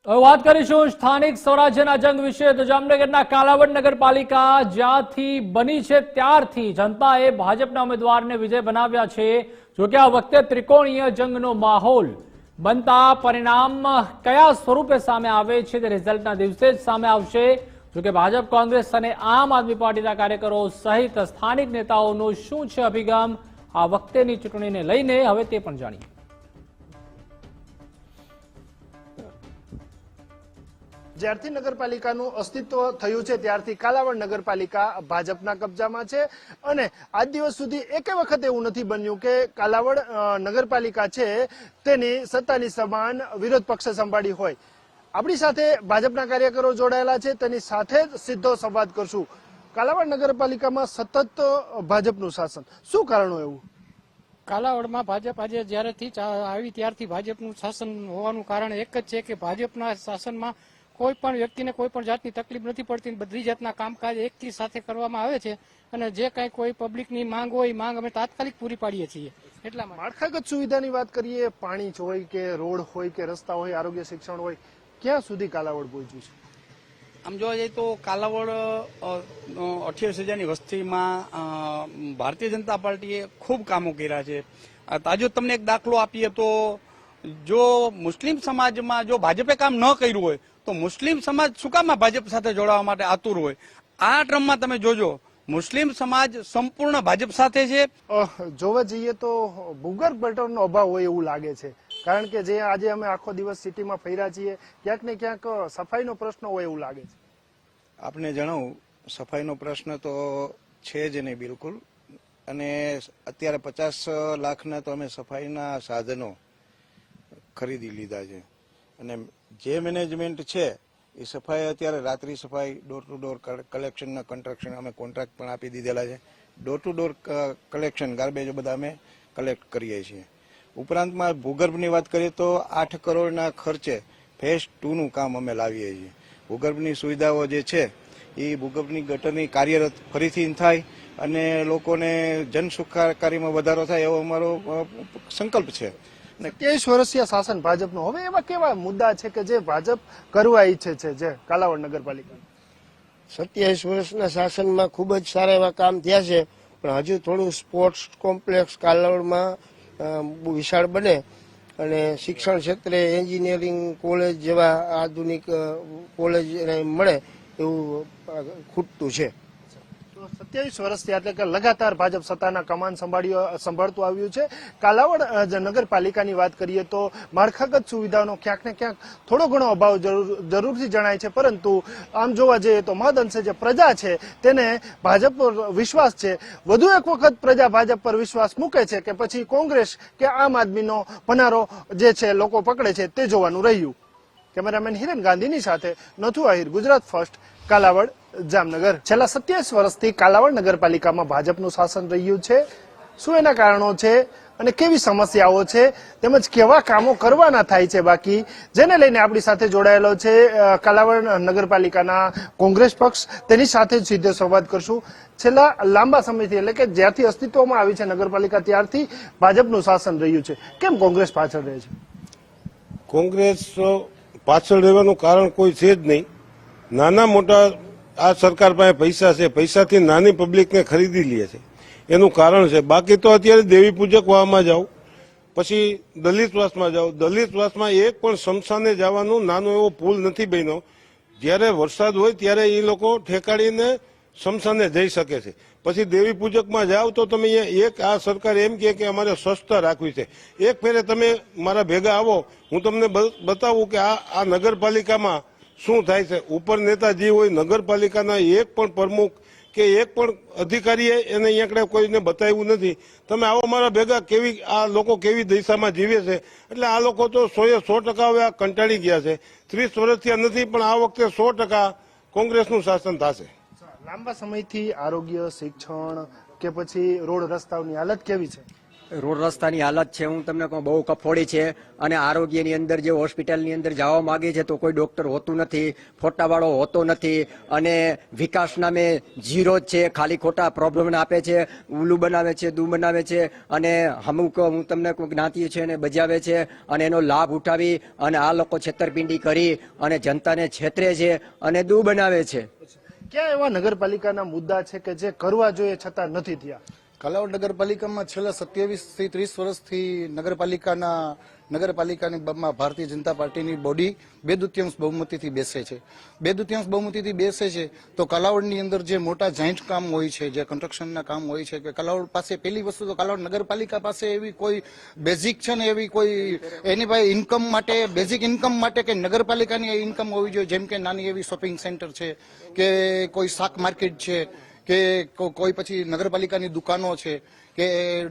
હવે વાત કરીશું સ્થાનિક સ્વરાજ્યના જંગ વિશે। તો જામનગરના કાલાવડ નગરપાલિકા જ્યાંથી બની છે ત્યારથી જનતાએ ભાજપના ઉમેદવારને વિજય બનાવ્યા છે। જોકે આ વખતે ત્રિકોણીય જંગનો માહોલ બનતા પરિણામ કયા સ્વરૂપે સામે આવે છે તે રિઝલ્ટના દિવસે જ સામે આવશે। જોકે ભાજપ, કોંગ્રેસ અને આમ આદમી પાર્ટીના કાર્યકરો સહિત સ્થાનિક નેતાઓનો શું છે અભિગમ આ વખતેની ચૂંટણીને લઈને, હવે તે પણ જાણીએ। જ્યારથી નગરપાલિકાનું અસ્તિત્વ થયું છે ત્યારથી કાલાવડ નગરપાલિકા ભાજપના કબજામાં છે અને આજ દિવસ સુધી એકે વખત એવું નથી બન્યું કે કાલાવડ નગરપાલિકા છે તેની સત્તાની સમાન વિરોધ પક્ષે સંભાળી હોય। આપણી સાથે ભાજપના કાર્યકરો જોડાયેલા છે, તેની સાથે જ સીધો સંવાદ કરશું। કાલાવડ નગરપાલિકામાં સતત ભાજપનું શાસન, શું કારણો એવું? કાલાવડમાં ભાજપ આજે જ્યારેથી આવી ત્યારથી ભાજપનું શાસન હોવાનું કારણ એક જ છે કે ભાજપના શાસનમાં કોઈ પણ વ્યક્તિને કોઈ પણ જાતની તકલીફ નથી પડતી। બધી જાતના કામકાજ એકથી સાથે કરવામાં આવે છે અને જે કાંઈ કોઈ પબ્લિકની માંગ હોય, માંગ અમે તાત્કાલિક પૂરી પાડીએ છીએ। એટલા માટે માળખાગત સુવિધાની વાત કરીએ, પાણી હોય કે રોડ હોય કે રસ્તા હોય, આરોગ્ય શિક્ષણ હોય, ક્યાં સુધી કાલાવડ પહોંચ્યું છે? આમ જોવા જઈએ તો કાલાવડ 28,000ની વસ્તીમાં ભારતીય જનતા પાર્ટીએ ખૂબ કામો કર્યા છે। તાજો તમને એક દાખલો આપીએ તો જો મુસ્લિમ સમાજમાં જો ભાજપે કામ ન કર્યું હોય તો મુસ્લિમ સમાજ શું કામ ભાજપ સાથે જોડાવા માટે આતુર હોય? આ ટ્રમમાં તમે જોજો મુસ્લિમ સમાજ સંપૂર્ણ ભાજપ સાથે છે। જોવા જઈએ તો ભૂગર્ભ ગટરનો અભાવ હોય એવું લાગે છે, કારણ કે જે આજે અમે આખો દિવસ સિટીમાં ફર્યા છીએ, ક્યાંક ને ક્યાંક સફાઈનો પ્રશ્ન હોય એવું લાગે છે। આપને જણાવું, સફાઈનો પ્રશ્ન તો છે જ નહીં બિલકુલ। અને અત્યારે 50 લાખના તો અમે સફાઈના સાધનો ખરીદી લીધા છે અને જે મેનેજમેન્ટ છે એ સફાઈ અત્યારે રાત્રિ સફાઈ, ડોર ટુ ડોર કલેક્શનના કન્સ્ટ્રક્શન અમે કોન્ટ્રાક્ટ પણ આપી દીધેલા છે। Door to door collection, garbage બધા અમે કલેક્ટ કરીએ છીએ। ઉપરાંતમાં ભૂગર્ભની વાત કરીએ તો 8 કરોડના ખર્ચે ફેઝ 2નું કામ અમે લાવીએ છીએ। ભૂગર્ભની સુવિધાઓ જે છે એ ભૂગર્ભની ગટરની કાર્યરત ફરીથી થાય અને લોકોને જન સુખાકારીમાં વધારો થાય એવો અમારો સંકલ્પ છે। 23 વર્ષીય શાસન ભાજપનું, હવે એવા કેવા મુદ્દા છે કે જે ભાજપ કરવા ઈચ્છે છે જે કાલાવડ નગરપાલિકા? 27 વર્ષના શાસનમાં ખૂબ જ સારા એવા કામ થયા છે, પણ હજુ થોડું સ્પોર્ટ્સ કોમ્પ્લેક્સ કાલાવડમાં વિશાળ બને અને શિક્ષણ ક્ષેત્રે એન્જિનિયરિંગ કોલેજ જેવા આધુનિક કોલેજ મળે એવું ખૂટતું છે। 27 વર્ષથી એટલે કે લગાતાર ભાજપ સત્તાના કમાન સંભાળતું આવ્યું છે। કાલાવડ નગરપાલિકાની વાત કરીએ તો માળખાગત સુવિધાનો ક્યાંક ને ક્યાંક થોડો ઘણો અભાવ જરૂરથી જણાય છે, પરંતુ આમ જોવા જઈએ તો મહદઅંશે જે પ્રજા છે તેને ભાજપ પર વિશ્વાસ છે। વધુ એક વખત પ્રજા ભાજપ પર વિશ્વાસ મૂકે છે કે પછી કોંગ્રેસ કે આમ આદમીનો પનારો જે છે લોકો પકડે છે, તે જોવાનું રહ્યું। કેમેરામેન હિરેન ગાંધીની સાથે નથુ આહિર, ગુજરાત ફર્સ્ટ, કાલાવડ, જામનગર। છેલ્લા 27 વર્ષથી કાલાવડ નગરપાલિકામાં ભાજપનું શાસન રહ્યું છે। શું એના કારણો છે અને કેવી સમસ્યાઓ છે તેમજ કેવા કામો કરવાના થાય છે બાકી, જેને લઈને આપણી સાથે જોડાયેલો છે કાલાવડ નગરપાલિકાના કોંગ્રેસ પક્ષ, તેની સાથે જ સીધો સંવાદ કરશું। છેલ્લા લાંબા સમયથી એટલે કે જ્યારથી અસ્તિત્વમાં આવી છે નગરપાલિકા ત્યારથી ભાજપનું શાસન રહ્યું છે, કેમ કોંગ્રેસ પાછળ રહે છે? કોંગ્રેસ પાછળ રહેવાનું કારણ કોઈ છે જ નહીં। નાના મોટા આ સરકાર પાસે પૈસા છે, પૈસાથી નાની પબ્લિકને ખરીદી લે છે, એનું કારણ છે। બાકી તો અત્યારે દેવી પૂજક વાવમાં જાઓ, પછી દલિતવાસમાં જાઓ, દલિતવાસમાં એક પણ સ્મશાને જવાનું નાનો એવો પુલ નથી બન્યો। જ્યારે વરસાદ હોય ત્યારે એ લોકો ઠેકાડીને સ્મશાને જઈ શકે છે। પછી દેવી પૂજકમાં જાઓ તો તમે એક આ સરકાર એમ કે અમારે સ્વચ્છતા રાખવી છે। એક ફેરે તમે મારા ભેગા આવો, હું તમને બતાવું કે આ નગરપાલિકામાં શું થાય છે। ઉપર નેતાજી હોય, નગરપાલિકાના એક પણ પ્રમુખ કે એક પણ અધિકારીએ એને અહીંયા કોઈને બતાવ્યું નથી। તમે આવો મારા ભેગા, કેવી આ લોકો કેવી દિશામાં જીવે છે। એટલે આ લોકો તો 100% હવે આ કંટાળી ગયા છે। 30 વર્ષથી નથી, પણ આ વખતે 100% કોંગ્રેસનું શાસન થશે। લાંબા સમયથી આરોગ્ય, શિક્ષણ કે પછી રોડ રસ્તાઓની હાલત કેવી છે? રોડ રસ્તાની હાલત છે હું તમને કહું બહુ કફોડી છે અને આરોગ્યની અંદર જે હોસ્પિટલની અંદર જવા માંગે છે તો કોઈ ડોક્ટર હોતું નથી, ફોટાવાળો હોતો નથી અને વિકાસ નામે ઝીરો જ છે, ખાલી ખોટા પ્રોબ્લેમ આપે છે, ઉલું બનાવે છે, દૂ બનાવે છે અને અમુક હું તમને કહું જ્ઞાતિઓ છે એને બજાવે છે અને એનો લાભ ઉઠાવી અને આ લોકો છેતરપિંડી કરી અને જનતાને છેતરે છે અને દૂ બનાવે છે. ક્યાં એવા નગરપાલિકાના મુદ્દા છે કે જે કરવા જોઈએ છતાં નથી થયા? કાલાવડ નગરપાલિકામાં છેલ્લા 27 થી 30 વર્ષથી નગરપાલિકાની ભારતીય જનતા પાર્ટીની બોડી 2/3 બહુમતીથી બેસે છે. 2/3 બહુમતીથી બેસે છે તો કાલાવડની અંદર જે મોટા જાઇન્ટ કામ હોય છે, જે કન્સ્ટ્રક્શનના કામ હોય છે, કે કાલાવડ પાસે પહેલી વસ્તુ તો કાલાવડ નગરપાલિકા પાસે એવી કોઈ બેઝિક છે ને એવી કોઈ એની પાસે ઇન્કમ માટે, બેઝિક ઇન્કમ માટે કે નગરપાલિકાની ઇન્કમ હોવી જોઈએ, જેમ કે નાની એવી શોપિંગ સેન્ટર છે કે કોઈ શાક માર્કેટ છે કે કોઈ પછી નગરપાલિકાની દુકાનો છે કે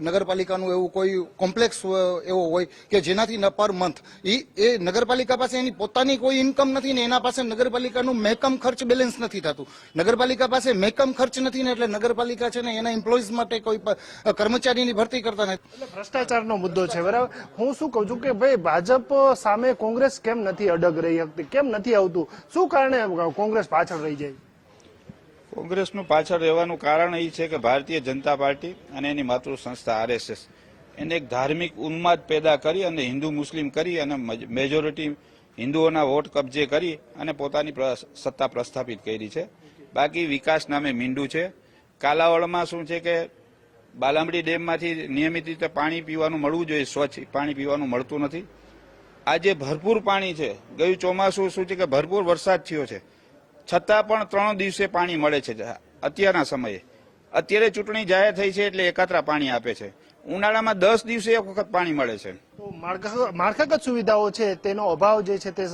નગરપાલિકાનું એવું કોઈ કોમ્પ્લેક્સ એવો હોય કે જેનાથી પર મંથ એ નગરપાલિકા પાસે એની પોતાની કોઈ ઇન્કમ નથી ને એના પાસે નગરપાલિકાનું મહેકમ ખર્ચ બેલેન્સ નથી થતું. નગરપાલિકા પાસે મહેકમ ખર્ચ નથી ને એટલે નગરપાલિકા છે ને એના એમ્પ્લોઈઝ માટે કોઈ કર્મચારીની ભરતી કરતા નથી. એટલે ભ્રષ્ટાચારનો મુદ્દો છે, બરાબર. હું શું કહું છું કે ભાઈ ભાજપ સામે કોંગ્રેસ કેમ નથી અડગ રહી શકતી, કેમ નથી આવતું, શું કારણે કોંગ્રેસ પાછળ રહી જાય? કોંગ્રેસનું પાછળ રહેવાનું કારણ એ છે કે ભારતીય જનતા પાર્ટી અને એની માતૃ સંસ્થા આરએસએસ એને એક ધાર્મિક ઉન્માદ પેદા કરી અને હિન્દુ મુસ્લિમ કરી અને મેજોરિટી હિન્દુઓના વોટ કબજે કરી અને પોતાની સત્તા પ્રસ્થાપિત કરી છે. બાકી વિકાસ નામે મીંડું છે. કાલાવડમાં શું છે કે બાલામડી ડેમમાંથી નિયમિત રીતે પાણી પીવાનું મળવું જોઈએ, સ્વચ્છ પાણી પીવાનું મળતું નથી. આજે ભરપૂર પાણી છે, ગયું ચોમાસું શું છે કે ભરપૂર વરસાદ થયો છે છતાં પણ 3 દિવસે પાણી મળે છે. અત્યારના સમયે અત્યારે ચૂંટણી જાહેર થઈ છે એટલે એકાત્રા પાણી આપે છે. ઉનાળામાં 10 દિવસે એક વખત પાણી મળે છે. તો માળખાગત સુવિધાઓ છે તેનો અભાવ જે છે તે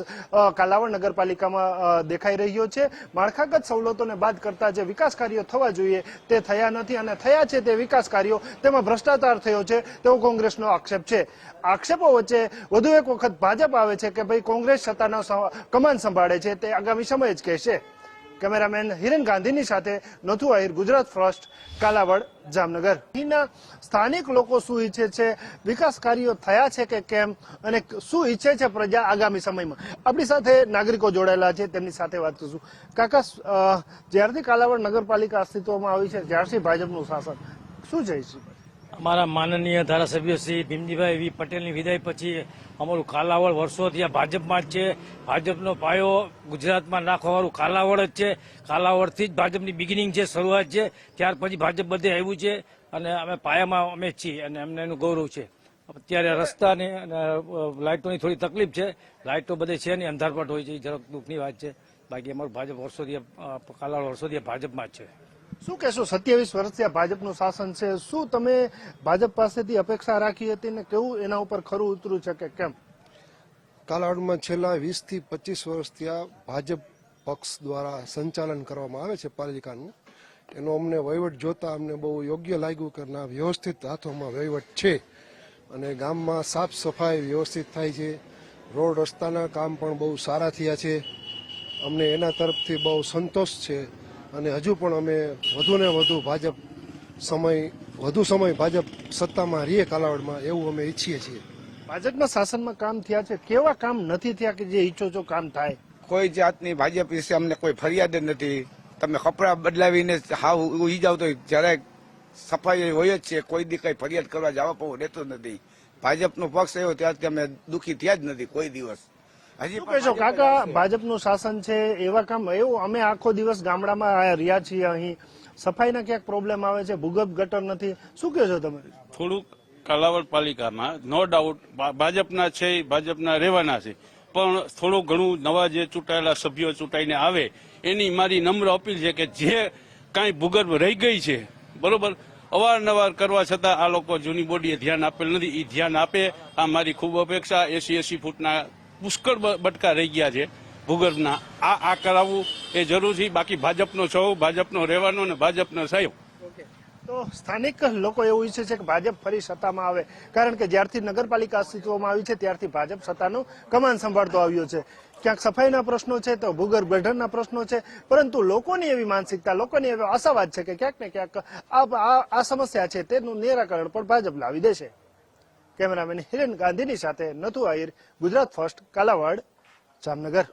કાલાવડ નગરપાલિકામાં દેખાઈ રહ્યો છે. માળખાગત સવલતોને બાદ કરતા જે વિકાસ કાર્યો થવા જોઈએ તે થયા નથી અને થયા છે તે વિકાસ કાર્યો તેમાં ભ્રષ્ટાચાર થયો છે તેવો કોંગ્રેસનો આક્ષેપ છે. આક્ષેપો વચ્ચે વધુ એક વખત ભાજપ આવે છે કે ભાઈ કોંગ્રેસ સત્તાનો કમાન સંભાળે છે તે આગામી સમય જ કહેશે. કેમેરામેન હિરેન ગાંધીની સાથે નથુ આહિર, ગુજરાત ફર્સ્ટ, કાલાવડ, જામનગર. અહીંના સ્થાનિક લોકો શું ઈચ્છે છે, વિકાસ કાર્યો થયા છે કે કેમ અને શું ઈચ્છે છે પ્રજા આગામી સમયમાં? આપણી સાથે નાગરિકો જોડાયેલા છે, તેમની સાથે વાત કરીશું. કાકા, જ્યારથી કાલાવડ નગરપાલિકા અસ્તિત્વમાં આવી છે ત્યારથી ભાજપનું શાસન શું છે? અમારા માનનીય ધારાસભ્ય શ્રી ભીમજીભાઈ વી પટેલની વિદાય પછી અમારું કાલાવડ વર્ષોથી આ ભાજપમાં જ છે. ભાજપનો પાયો ગુજરાતમાં નાખવાવાળું કાલાવડ જ છે. કાલાવડથી જ ભાજપની બિગિનિંગ છે, શરૂઆત છે. ત્યાર પછી ભાજપ બધે આવ્યું છે અને અમે પાયામાં અમે છીએ અને અમને એનું ગૌરવ છે. અત્યારે રસ્તાની અને લાઇટોની થોડી તકલીફ છે, લાઇટો બધે છે નહીં, અંધારપટ હોય છે, જરાક દુઃખની વાત છે. બાકી અમારું ભાજપ વર્ષોથી કાલાવડ વર્ષોથી ભાજપમાં જ છે. શું કહેશો, 27 વર્ષથી આ ભાજપનું શાસન છે, શું તમે ભાજપ પાસેથી અપેક્ષા રાખી હતી ને કેવું એના ઉપર ખરું ઉતર્યું છે કે કેમ? કાલાવડમાં છેલ્લા 20 થી 25 વર્ષથી આ ભાજપ પક્ષ દ્વારા સંચાલન કરવામાં આવે છે પાલિકાનું. એનો અમને વહીવટ જોતા અમને બહુ યોગ્ય લાગ્યું કે ના, વ્યવસ્થિત હાથોમાં વહીવટ છે અને ગામમાં સાફ સફાઈ વ્યવસ્થિત થાય છે. રોડ રસ્તાના કામ પણ બહુ સારા થયા છે. અમને એના તરફથી બહુ સંતોષ છે અને હજુ પણ અમે વધુ ને વધુ સમય ભાજપ સત્તામાં રહીએ કાલાવડમાં એવું અમે ઈચ્છીએ છીએ. ભાજપના શાસનમાં કામ થયા છે, કેવા કામ નથી થયા કે જે ઈચ્છો છો કામ થાય? કોઈ જાતની ભાજપ વિશે અમને કોઈ ફરિયાદ નથી. તમે કપડા બદલાવીને હાવ ઉઈ જાવ તો જરાય સફાઈ હોય જ છે. કોઈ દી કઈ ફરિયાદ કરવા જવા પણ રહેતો નથી. ભાજપનો પક્ષ આવ્યો ત્યારથી અમે દુઃખી થયા જ નથી કોઈ દિવસ. શું કહેશો કાકા, ભાજપનું શાસન છે, એવા કામ એવું અમે આખો દિવસ ગામડામાં રહ્યા છીએ, અહીં સફાઈના ક્યાંક પ્રોબ્લેમ આવે છે, ભૂગર્ભ ગટર નથી, શું કહેશો તમે? થોડુંક કાલાવડ પાલિકામાં નો ડાઉટ ભાજપના છે, ભાજપના રહેવાના છે, પણ થોડું ઘણું નવા જે ચૂંટાયેલા સભ્યો ચૂંટાઈને આવે એની મારી નમ્ર અપીલ છે કે જે કાંઈ ભૂગર્ભ રહી ગઈ છે, બરોબર, અવારનવાર કરવા છતાં આ લોકો જૂની બોડીએ ધ્યાન આપેલ નથી. એ ધ્યાન આપે આ મારી ખૂબ અપેક્ષા. 80 ફૂટના પુષ્કળ બટકા રહી ગયા છે ભૂગર્ભના, આ કરાવવું એ જરૂર છે. બાકી ભાજપનો છો, ભાજપનો રહેવાનો ને ભાજપનો સહયોગ. તો સ્થાનિક લોકો એવું ઈચ્છે છે કે ભાજપ ફરી સત્તામાં આવે, કારણ કે જ્યારથી નગરપાલિકા અસ્તિત્વમાં આવી છે ત્યારથી ભાજપ સત્તાનું કમાન સંભાળતો આવ્યો છે. ક્યાંક સફાઈના પ્રશ્નો છે તો ભૂગર્ભ ગઢરના પ્રશ્નો છે, પરંતુ લોકોની એવી માનસિકતા, લોકોની એવો આશાવાદ છે કે ક્યાંક ને ક્યાંક આ સમસ્યા છે તેનું નિરાકરણ પણ ભાજપ લાવી દેશે. કેમેરામેન હિરેન ગાંધીની સાથે નથુ આહિર, ગુજરાત ફર્સ્ટ, કાલાવાડ, જામનગર.